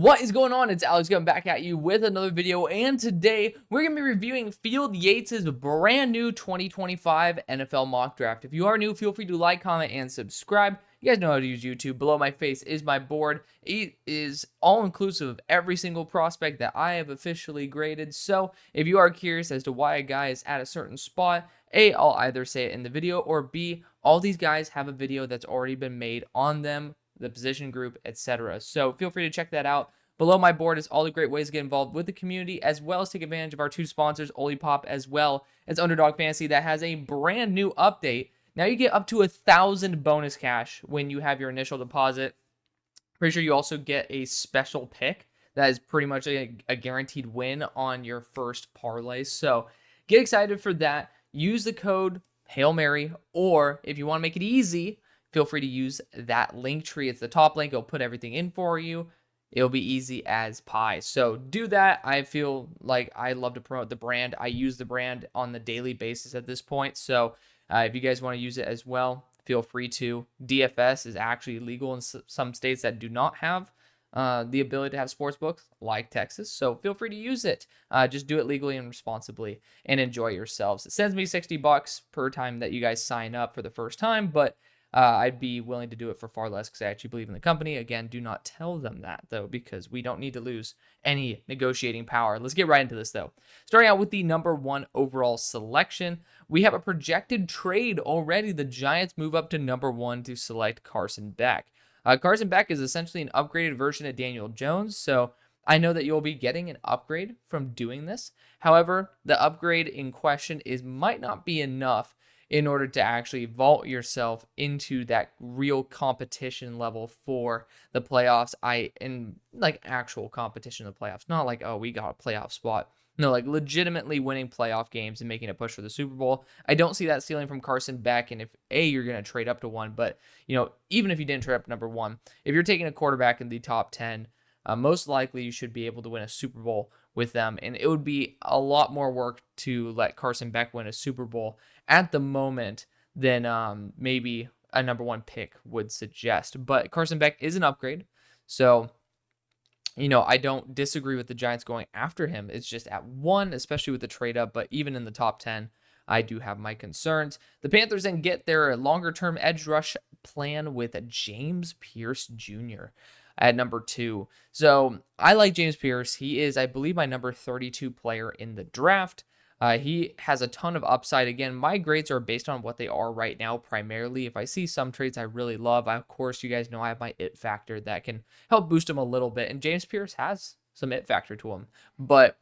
What is going on? It's Alex coming back at you with another video, and today we're going to be reviewing Field Yates' brand new 2025 NFL mock draft. If you are new, feel free to like, comment, and subscribe. You guys know how to use YouTube. Below my face is my board. It is all-inclusive of every single prospect that I have officially graded. So if you are curious as to why a guy is at a certain spot, A, I'll either say it in the video, or B, all these guys have a video that's already been made on them, the position group, etc. So feel free to check that out. Below my board is all the great ways to get involved with the community, as well as take advantage of our two sponsors, Olipop, as well as UnderDog Fantasy, that has a brand new update. Now you get up to 1,000 bonus cash when you have your initial deposit. Pretty sure you also get a special pick that is pretty much a guaranteed win on your first parlay. So get excited for that. Use the code HAILMARY, or if you want to make it easy, feel free to use that link tree. It's the top link. It'll put everything in for you. It'll be easy as pie. So do that. I feel like I love to promote the brand. I use the brand on the daily basis at this point. So if you guys want to use it as well, feel free to. DFS is actually legal in some states that do not have the ability to have sports books, like Texas. So feel free to use it. Just do it legally and responsibly and enjoy yourselves. It sends me $60 per time that you guys sign up for the first time, but I'd be willing to do it for far less because I actually believe in the company. Again, do not tell them that, though, because we don't need to lose any negotiating power. Let's get right into this, though. Starting out with the number 1 overall selection, we have a projected trade already. The Giants move up to number 1 to select Carson Beck. Carson Beck is essentially an upgraded version of Daniel Jones, so I know that you'll be getting an upgrade from doing this. However, the upgrade in question might not be enough in order to actually vault yourself into that real competition level for the playoffs. In like actual competition in the playoffs, not like, oh, we got a playoff spot. No, like legitimately winning playoff games and making a push for the Super Bowl. I don't see that ceiling from Carson Beck. And if you're going to trade up to 1, but even if you didn't trade up to number 1, if you're taking a quarterback in the top 10, most likely you should be able to win a Super Bowl with them. And it would be a lot more work to let Carson Beck win a Super Bowl at the moment than maybe a number 1 pick would suggest. But Carson Beck is an upgrade. So, I don't disagree with the Giants going after him. It's just at 1, especially with the trade up. But even in the top 10, I do have my concerns. The Panthers then get their longer-term edge rush plan with James Pierce Jr. at number 2. So I like James Pierce. He is, I believe, my number 32 player in the draft. He has a ton of upside. Again, my grades are based on what they are right now primarily. If I see some traits I really love, of course, you guys know I have my it factor that can help boost him a little bit. And James Pierce has some it factor to him. But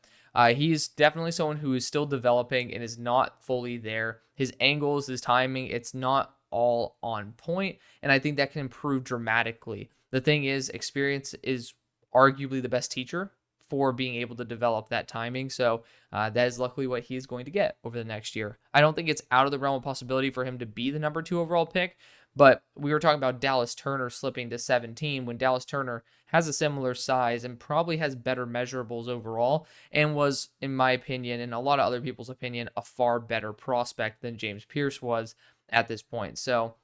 he's definitely someone who is still developing and is not fully there. His angles, his timing, it's not all on point. And I think that can improve dramatically. The thing is, experience is arguably the best teacher for being able to develop that timing. So that is luckily what he is going to get over the next year. I don't think it's out of the realm of possibility for him to be the number 2 overall pick, but we were talking about Dallas Turner slipping to 17 when Dallas Turner has a similar size and probably has better measurables overall and was, in my opinion, and a lot of other people's opinion, a far better prospect than James Pierce was at this point. So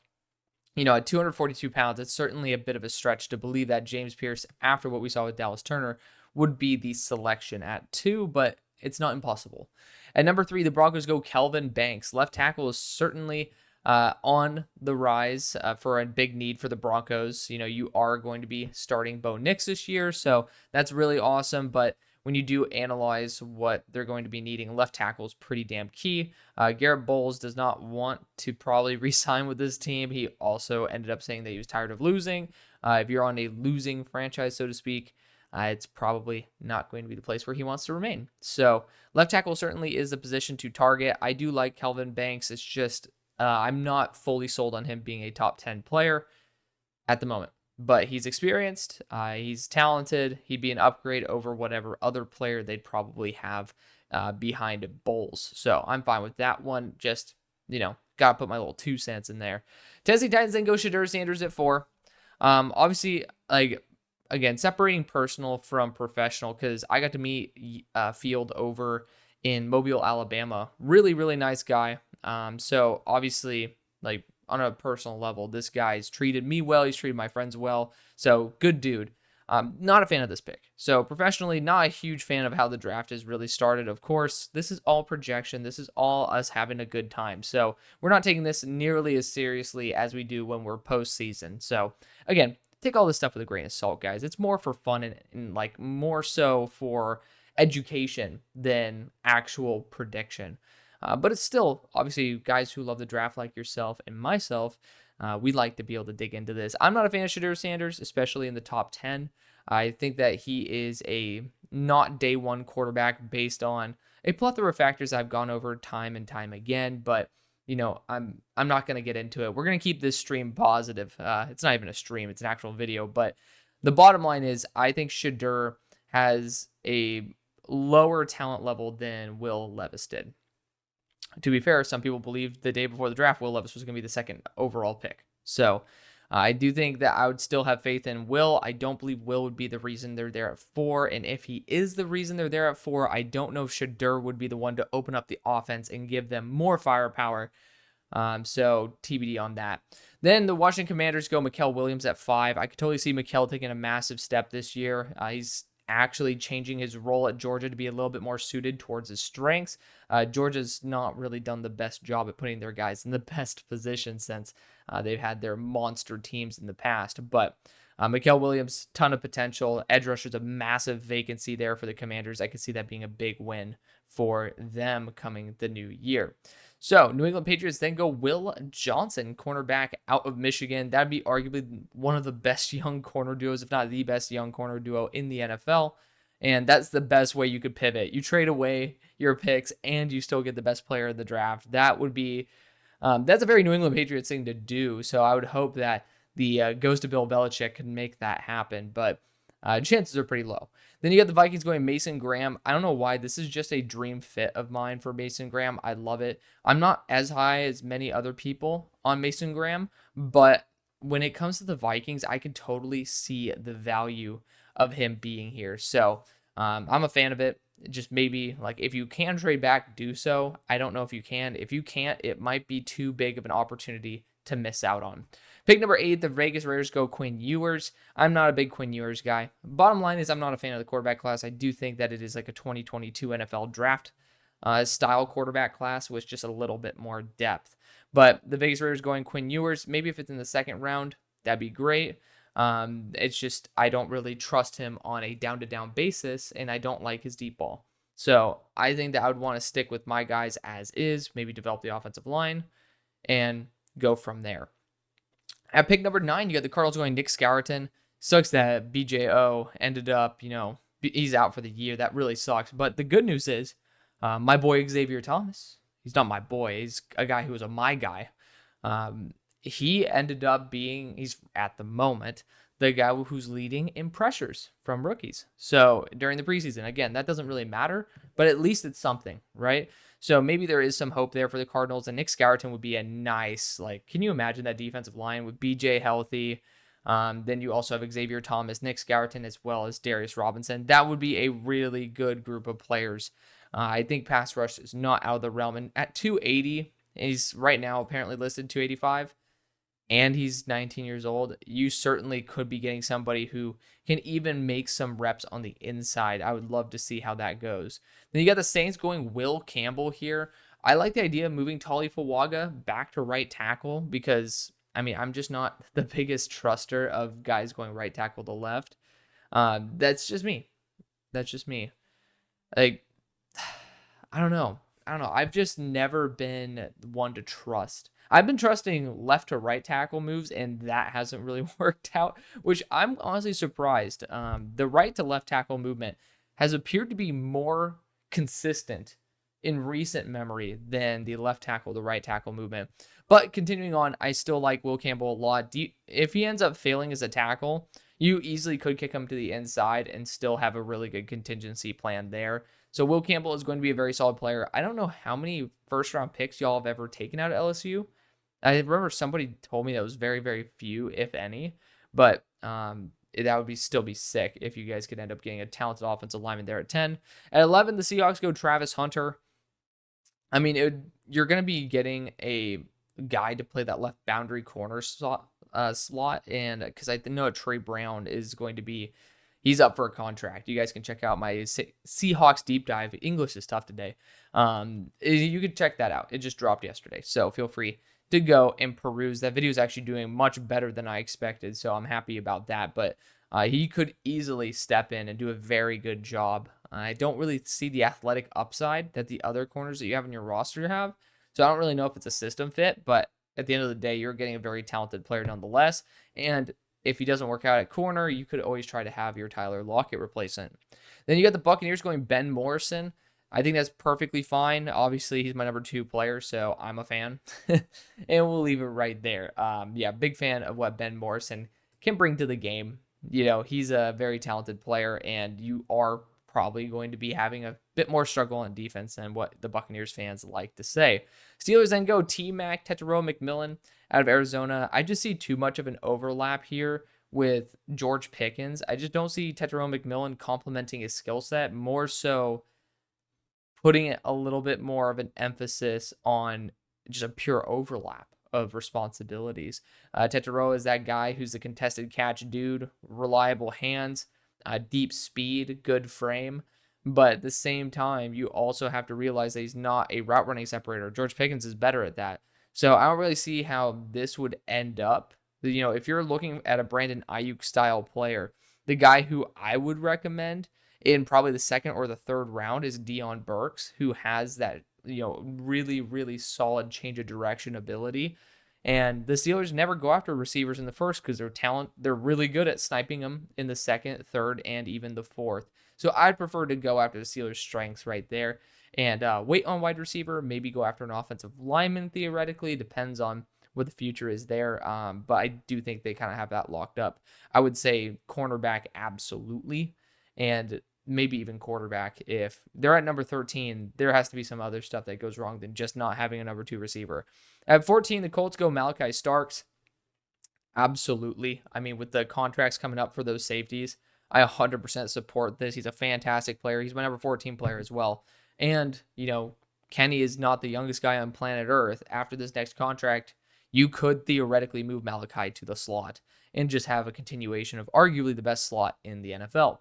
at 242 pounds, it's certainly a bit of a stretch to believe that James Pierce, after what we saw with Dallas Turner, would be the selection at 2, but it's not impossible. At number 3, the Broncos go Kelvin Banks. Left tackle is certainly on the rise for a big need for the Broncos. You are going to be starting Bo Nix this year, so that's really awesome, but when you do analyze what they're going to be needing, left tackle is pretty damn key. Garrett Bowles does not want to probably re-sign with this team. He also ended up saying that he was tired of losing. If you're on a losing franchise, so to speak, it's probably not going to be the place where he wants to remain. So left tackle certainly is the position to target. I do like Kelvin Banks. It's just I'm not fully sold on him being a top 10 player at the moment. But he's experienced, he's talented, he'd be an upgrade over whatever other player they'd probably have behind Bowles. So I'm fine with that one. Just, got to put my little 2 cents in there. Tennessee Titans then go Shedeur Sanders at 4. Obviously, again, separating personal from professional, because I got to meet Field over in Mobile, Alabama. Really, really nice guy. So obviously, on a personal level, this guy's treated me well. He's treated my friends well. So good dude. Not a fan of this pick. So professionally, not a huge fan of how the draft has really started. Of course, this is all projection. This is all us having a good time. So we're not taking this nearly as seriously as we do when we're postseason. So again, take all this stuff with a grain of salt, guys. It's more for fun and like more so for education than actual prediction. But it's still, obviously, guys who love the draft like yourself and myself, we'd like to be able to dig into this. I'm not a fan of Shedeur Sanders, especially in the top 10. I think that he is a not day one quarterback based on a plethora of factors I've gone over time and time again, but I'm not going to get into it. We're going to keep this stream positive. It's not even a stream, it's an actual video, but the bottom line is I think Shedeur has a lower talent level than Will Levis did. To be fair, some people believed the day before the draft Will Levis was going to be the second overall pick. So I do think that I would still have faith in Will. I don't believe Will would be the reason they're there at 4. And if he is the reason they're there at 4, I don't know if Shedeur would be the one to open up the offense and give them more firepower. So TBD on that. Then the Washington Commanders go Mikael Williams at 5. I could totally see Mikael taking a massive step this year. He's actually changing his role at Georgia to be a little bit more suited towards his strengths. Georgia's not really done the best job at putting their guys in the best position since they've had their monster teams in the past. But Mikael Williams, ton of potential. Edge rusher's a massive vacancy there for the Commanders. I could see that being a big win for them coming the new year. So, New England Patriots then go Will Johnson, cornerback out of Michigan. That'd be arguably one of the best young corner duos, if not the best young corner duo in the NFL. And that's the best way you could pivot. You trade away your picks and you still get the best player in the draft. That would be, that's a very New England Patriots thing to do. So I would hope that the goes to Bill Belichick can make that happen. But chances are pretty low. Then you got the Vikings going Mason Graham. I don't know why. This is just a dream fit of mine for Mason Graham. I love it. I'm not as high as many other people on Mason Graham, but when it comes to the Vikings, I can totally see the value of him being here. So I'm a fan of it. Just maybe, like, if you can trade back, do so. I don't know if you can. If you can't, it might be too big of an opportunity to miss out on. Pick number 8, the Vegas Raiders go Quinn Ewers. I'm not a big Quinn Ewers guy. Bottom line is I'm not a fan of the quarterback class. I do think that it is like a 2022 NFL draft style quarterback class with just a little bit more depth. But the Vegas Raiders going Quinn Ewers, maybe if it's in the second round, that'd be great. It's just I don't really trust him on a down-to-down basis, and I don't like his deep ball. So I think that I would want to stick with my guys as is, maybe develop the offensive line, and go from there. At pick number 9, you got the Cardinals going Nick Skeleton. Sucks that BJO ended up, he's out for the year. That really sucks. But the good news is my boy Xavier Thomas, he's not my boy. He's a guy who was my guy. He ended up being, he's at the moment, the guy who's leading in pressures from rookies. So during the preseason, again, that doesn't really matter, but at least it's something, right? So maybe there is some hope there for the Cardinals, and Nick Skeleton would be a nice, can you imagine that defensive line with BJ healthy? Then you also have Xavier Thomas, Nick Skeleton, as well as Darius Robinson. That would be a really good group of players. I think pass rush is not out of the realm. And at 280, he's right now apparently listed 285, and he's 19 years old. You certainly could be getting somebody who can even make some reps on the inside. I would love to see how that goes. Then you got the Saints going Will Campbell here. I like the idea of moving Tali Fuaga back to right tackle because, I'm just not the biggest truster of guys going right tackle to left. That's just me. I don't know. I've just never been one to trust. I've been trusting left to right tackle moves, and that hasn't really worked out, which I'm honestly surprised. The right to left tackle movement has appeared to be more consistent in recent memory than the left tackle to right tackle movement. But continuing on, I still like Will Campbell a lot. If he ends up failing as a tackle, you easily could kick him to the inside and still have a really good contingency plan there. So Will Campbell is going to be a very solid player. I don't know how many first-round picks y'all have ever taken out of LSU. I remember somebody told me that was very, very few, if any. But that would still be sick if you guys could end up getting a talented offensive lineman there at 10. At 11, the Seahawks go Travis Hunter. You're going to be getting a guy to play that left boundary corner slot, and because I know Trey Brown is going to be he's up for a contract. You guys can check out my Seahawks deep dive. English is tough today. You can check that out. It just dropped yesterday. So feel free to go and peruse. That video is actually doing much better than I expected. So I'm happy about that. But he could easily step in and do a very good job. I don't really see the athletic upside that the other corners that you have in your roster have. So I don't really know if it's a system fit, but at the end of the day, you're getting a very talented player nonetheless. And if he doesn't work out at corner, you could always try to have your Tyler Lockett replacement. Then you got the Buccaneers going Ben Morrison. I think that's perfectly fine. Obviously, he's my number 2 player, so I'm a fan. And we'll leave it right there. Yeah, big fan of what Ben Morrison can bring to the game. You know, he's a very talented player, and you are probably going to be having a bit more struggle on defense than what the Buccaneers fans like to say. Steelers then go T-Mac, Tetairoa McMillan out of Arizona. I just see too much of an overlap here with George Pickens. I just don't see Tetairoa McMillan complementing his skill set, more so putting it a little bit more of an emphasis on just a pure overlap of responsibilities. Tetairoa is that guy who's a contested catch dude, reliable hands, deep speed, good frame. But at the same time, you also have to realize that he's not a route running separator. George Pickens is better at that. So I don't really see how this would end up. You know, if you're looking at a Brandon Ayuk style player, the guy who I would recommend in probably the 2nd or the 3rd round is Deion Burks, who has that, you know, really, really solid change of direction ability. And the Steelers never go after receivers in the 1st because they're really good at sniping them in the 2nd, 3rd, and even the 4th. So I'd prefer to go after the Steelers' strengths right there and wait on wide receiver, maybe go after an offensive lineman theoretically. Depends on what the future is there. But I do think they kind of have that locked up. I would say cornerback, absolutely. And maybe even quarterback. If they're at number 13, there has to be some other stuff that goes wrong than just not having a number 2 receiver. At 14, the Colts go Malachi Starks. Absolutely. I mean, with the contracts coming up for those safeties, I 100% support this. He's a fantastic player. He's my number 14 player as well. And, you know, Kenny is not the youngest guy on planet Earth. After this next contract, you could theoretically move Malachi to the slot and just have a continuation of arguably the best slot in the NFL.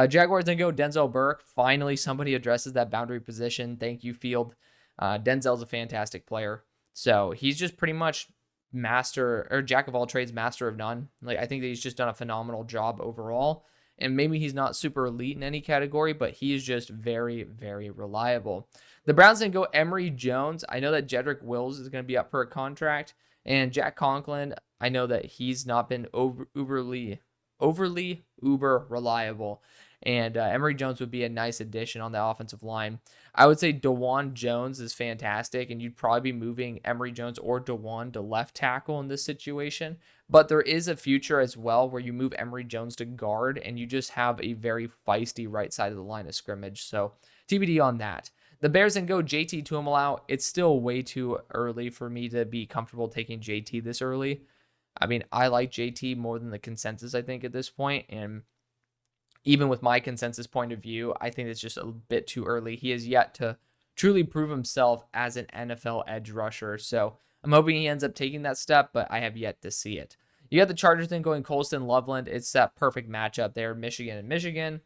Jaguars then go Denzel Burke. Finally, somebody addresses that boundary position. Thank you, Field. Denzel's a fantastic player. So he's just pretty much master or jack of all trades, master of none. Like, I think that he's just done a phenomenal job overall. And maybe he's not super elite in any category, but he is just very, very reliable. The Browns then go Emory Jones. I know that Jedrick Wills is going to be up for a contract. And Jack Conklin, I know that he's not been overly uber reliable. And Emory Jones would be a nice addition on the offensive line. I would say DeJuan Jones is fantastic, and you'd probably be moving Emory Jones or DeJuan to left tackle in this situation. But there is a future as well where you move Emory Jones to guard, and you just have a very feisty right side of the line of scrimmage. So TBD on that. The Bears then go JT Tuimoloau. It's still way too early for me to be comfortable taking JT this early. I mean, I like JT more than the consensus, I think, at this point. And even with my consensus point of view, I think it's just a bit too early. He has yet to truly prove himself as an NFL edge rusher. So I'm hoping he ends up taking that step, but I have yet to see it. You got the Chargers then going Colston Loveland. It's that perfect matchup there. Michigan and Michigan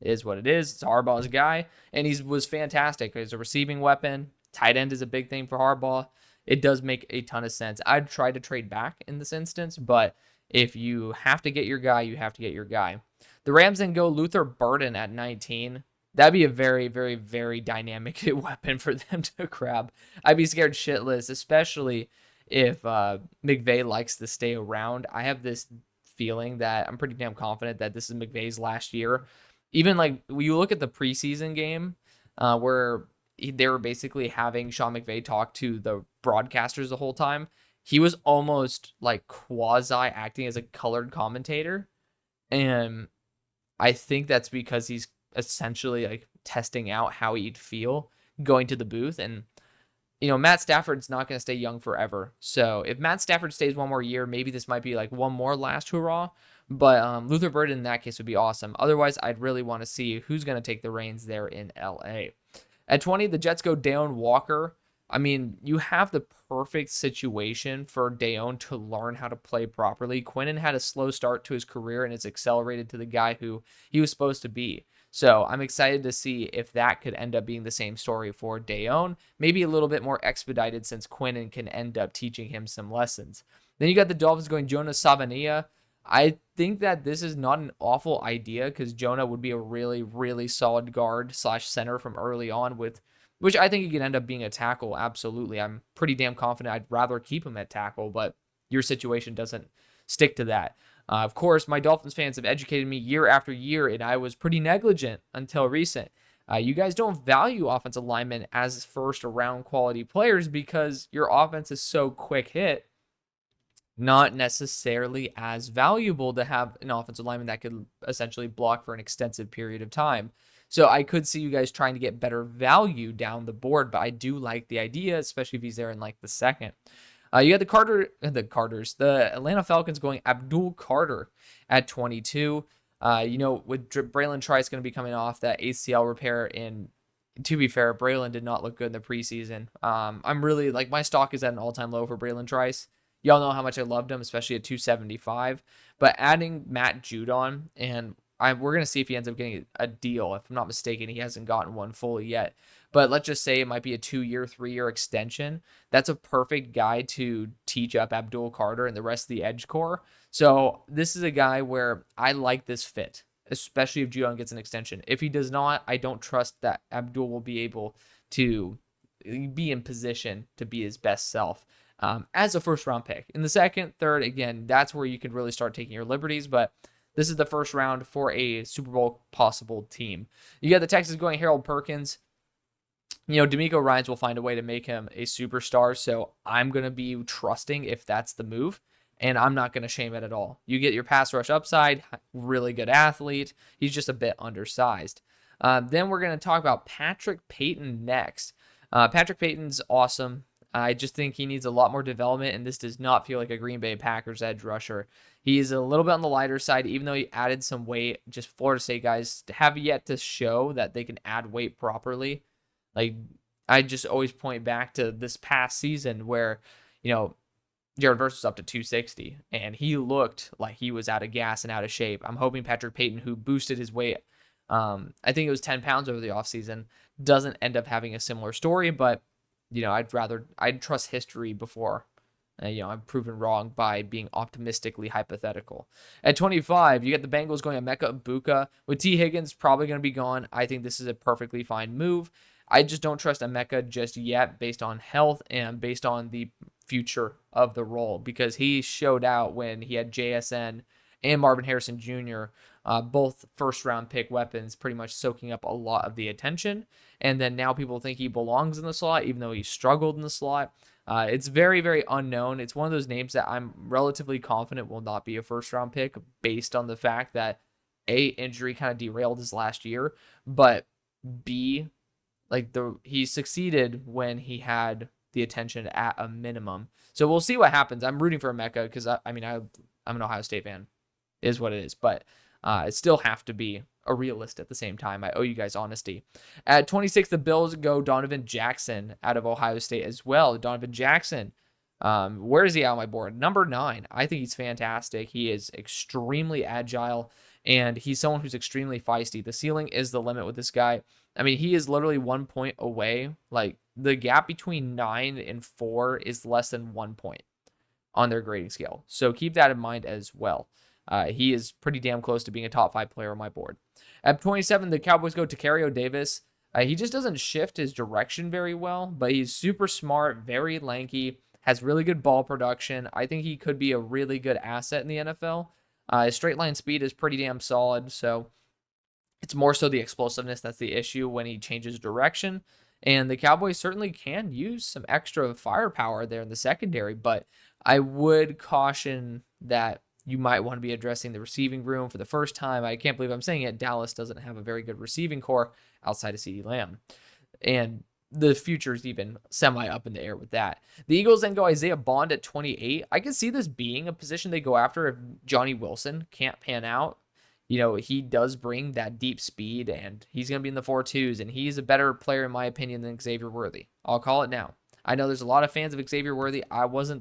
is what it is. It's Harbaugh's guy, and he was fantastic. He's a receiving weapon. Tight end is a big thing for Harbaugh. It does make a ton of sense. I'd try to trade back in this instance, but if you have to get your guy, you have to get your guy. The Rams then go Luther Burden at 19. That'd be a very, very, very dynamic weapon for them to grab. I'd be scared shitless, especially if McVay likes to stay around. I have this feeling that I'm pretty damn confident that this is McVay's last year. Even like when you look at the preseason game where they were basically having Sean McVay talk to the broadcasters the whole time, he was almost like quasi acting as a colored commentator. And I think that's because he's essentially like testing out how he'd feel going to the booth. And, you know, Matt Stafford's not going to stay young forever. So if Matt Stafford stays one more year, maybe this might be like one more last hurrah. But Luther Burden in that case would be awesome. Otherwise, I'd really want to see who's going to take the reins there in LA. At 20, the Jets go Deion Walker. I mean, you have the perfect situation for Dayon to learn how to play properly. Quinnen had a slow start to his career, and it's accelerated to the guy who he was supposed to be. So I'm excited to see if that could end up being the same story for Dayon. Maybe a little bit more expedited since Quinnen can end up teaching him some lessons. Then you got the Dolphins going Jonah Savania. I think that this is not an awful idea because Jonah would be a really, really solid guard / center from early on, with which I think he could end up being a tackle. Absolutely. I'm pretty damn confident I'd rather keep him at tackle, but your situation doesn't stick to that. Of course, my Dolphins fans have educated me year after year, and I was pretty negligent until recent. You guys don't value offensive linemen as first round quality players because your offense is so quick hit. Not necessarily as valuable to have an offensive lineman that could essentially block for an extensive period of time. So I could see you guys trying to get better value down the board, but I do like the idea, especially if he's there in like the second. You got the Atlanta Falcons going Abdul Carter at 22. With Braylon Trice going to be coming off that ACL repair, and to be fair, Braylon did not look good in the preseason. I'm really like, my stock is at an all-time low for Braylon Trice. Y'all know how much I loved him, especially at 275. But adding Matt Judon, and we're going to see if he ends up getting a deal. If I'm not mistaken, he hasn't gotten one fully yet. But let's just say it might be a 2-year, 3-year extension. That's a perfect guy to teach up Abdul Carter and the rest of the edge core. So this is a guy where I like this fit, especially if Judon gets an extension. If he does not, I don't trust that Abdul will be able to be in position to be his best self as a first-round pick. In the second, third, again, that's where you can really start taking your liberties, but this is the first round for a Super Bowl possible team. You got the Texans going Harold Perkins. D'Amico Ryans will find a way to make him a superstar, so I'm going to be trusting if that's the move, and I'm not going to shame it at all. You get your pass rush upside, really good athlete. He's just a bit undersized. Then we're going to talk about Patrick Payton next. Patrick Payton's awesome. I just think he needs a lot more development, and this does not feel like a Green Bay Packers edge rusher. He's a little bit on the lighter side, even though he added some weight. Just Florida State guys have yet to show that they can add weight properly. Like, I just always point back to this past season where, Jared Verse was up to 260, and he looked like he was out of gas and out of shape. I'm hoping Patrick Payton, who boosted his weight, I think it was 10 pounds over the offseason, doesn't end up having a similar story, but I'd trust history before, I'm proven wrong by being optimistically hypothetical. At 25, you get the Bengals going Emeka Egbuka. With T. Higgins probably going to be gone, I think this is a perfectly fine move. I just don't trust Emeka just yet based on health and based on the future of the role, because he showed out when he had JSN and Marvin Harrison Jr., both first-round pick weapons, pretty much soaking up a lot of the attention. And then now people think he belongs in the slot, even though he struggled in the slot. It's very, very unknown. It's one of those names that I'm relatively confident will not be a first-round pick based on the fact that, A, injury kind of derailed his last year, but B, he succeeded when he had the attention at a minimum. So we'll see what happens. I'm rooting for Emeka because, I'm an Ohio State fan. It is what it is, but it still have to be a realist at the same time. I owe you guys honesty. At 26, the Bills go Donovan Jackson out of Ohio State as well. Donovan Jackson, where is he on my board? Number 9. I think he's fantastic. He is extremely agile, and he's someone who's extremely feisty. The ceiling is the limit with this guy. He is literally 1 point away. Like, the gap between 9 and 4 is less than 1 point on their grading scale. So keep that in mind as well. He is pretty damn close to being a top 5 player on my board. At 27, the Cowboys go to Tacario Davis. He just doesn't shift his direction very well, but he's super smart, very lanky, has really good ball production. I think he could be a really good asset in the NFL. His straight line speed is pretty damn solid, so it's more so the explosiveness that's the issue when he changes direction. And the Cowboys certainly can use some extra firepower there in the secondary, but I would caution that you might want to be addressing the receiving room for the first time. I can't believe I'm saying it. Dallas doesn't have a very good receiving core outside of CeeDee Lamb. And the future is even semi up in the air with that. The Eagles then go Isaiah Bond at 28. I can see this being a position they go after if Johnny Wilson can't pan out. He does bring that deep speed, and he's going to be in the 4.2s, and he's a better player, in my opinion, than Xavier Worthy. I'll call it now. I know there's a lot of fans of Xavier Worthy. I was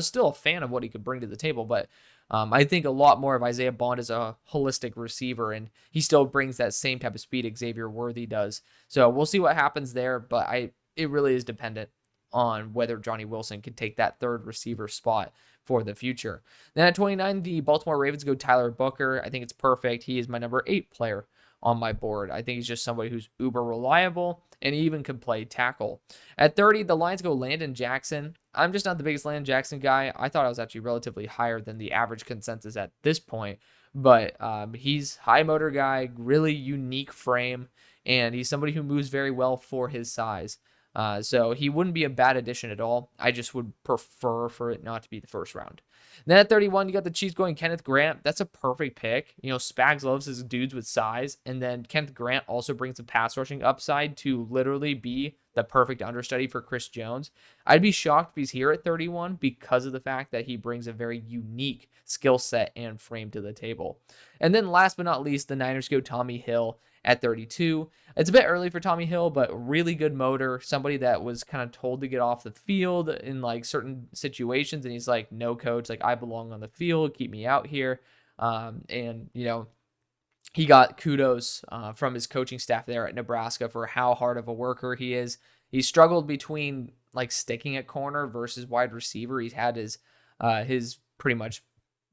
still a fan of what he could bring to the table, but I think a lot more of Isaiah Bond as a holistic receiver, and he still brings that same type of speed Xavier Worthy does. So we'll see what happens there, but it really is dependent on whether Johnny Wilson can take that third receiver spot for the future. Then at 29, the Baltimore Ravens go Tyler Booker. I think it's perfect. He is my number 8 player on my board. I think he's just somebody who's uber reliable, and he even can play tackle. At 30, the Lions go Landon Jackson. I'm just not the biggest Landon Jackson guy. I thought I was actually relatively higher than the average consensus at this point, but he's high motor guy, really unique frame, and he's somebody who moves very well for his size. So he wouldn't be a bad addition at all. I just would prefer for it not to be the first round. Then at 31, you got the Chiefs going Kenneth Grant. That's a perfect pick. You know, Spags loves his dudes with size, and then Kenneth Grant also brings a pass rushing upside to literally be the perfect understudy for Chris Jones. I'd be shocked if he's here at 31 because of the fact that he brings a very unique skill set and frame to the table. And then last but not least, the Niners go Tommy Hill at 32. It's a bit early for Tommy Hill, but really good motor, somebody that was kind of told to get off the field in like certain situations, and he's like, no coach, like I belong on the field, keep me out here. And you know, he got kudos from his coaching staff there at Nebraska for how hard of a worker he is. He struggled between like sticking at corner versus wide receiver. He's had his pretty much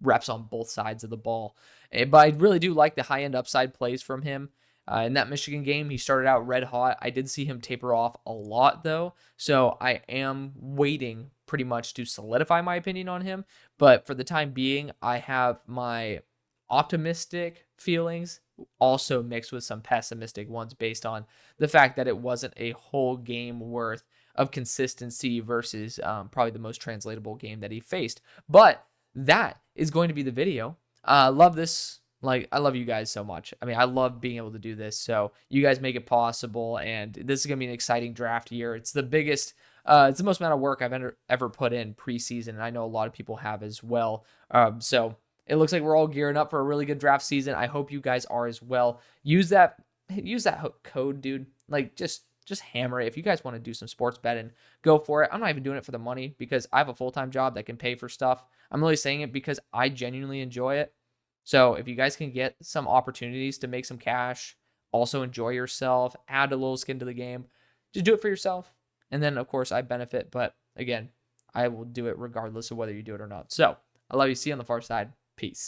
reps on both sides of the ball. But I really do like the high-end upside plays from him. In that Michigan game, he started out red hot. I did see him taper off a lot, though, so I am waiting pretty much to solidify my opinion on him. But for the time being, I have my optimistic feelings also mixed with some pessimistic ones based on the fact that it wasn't a whole game worth of consistency versus probably the most translatable game that he faced. But that is going to be the video. Love this. Like, I love you guys so much. I mean, I love being able to do this. So you guys make it possible. And this is going to be an exciting draft year. It's the biggest, it's the most amount of work I've ever put in preseason. And I know a lot of people have as well. So it looks like we're all gearing up for a really good draft season. I hope you guys are as well. Use that code, dude. Like, just hammer it. If you guys want to do some sports betting, go for it. I'm not even doing it for the money because I have a full-time job that can pay for stuff. I'm really saying it because I genuinely enjoy it. So if you guys can get some opportunities to make some cash, also enjoy yourself, add a little skin to the game, just do it for yourself. And then, of course, I benefit. But again, I will do it regardless of whether you do it or not. So I love you. See you on the far side. Peace.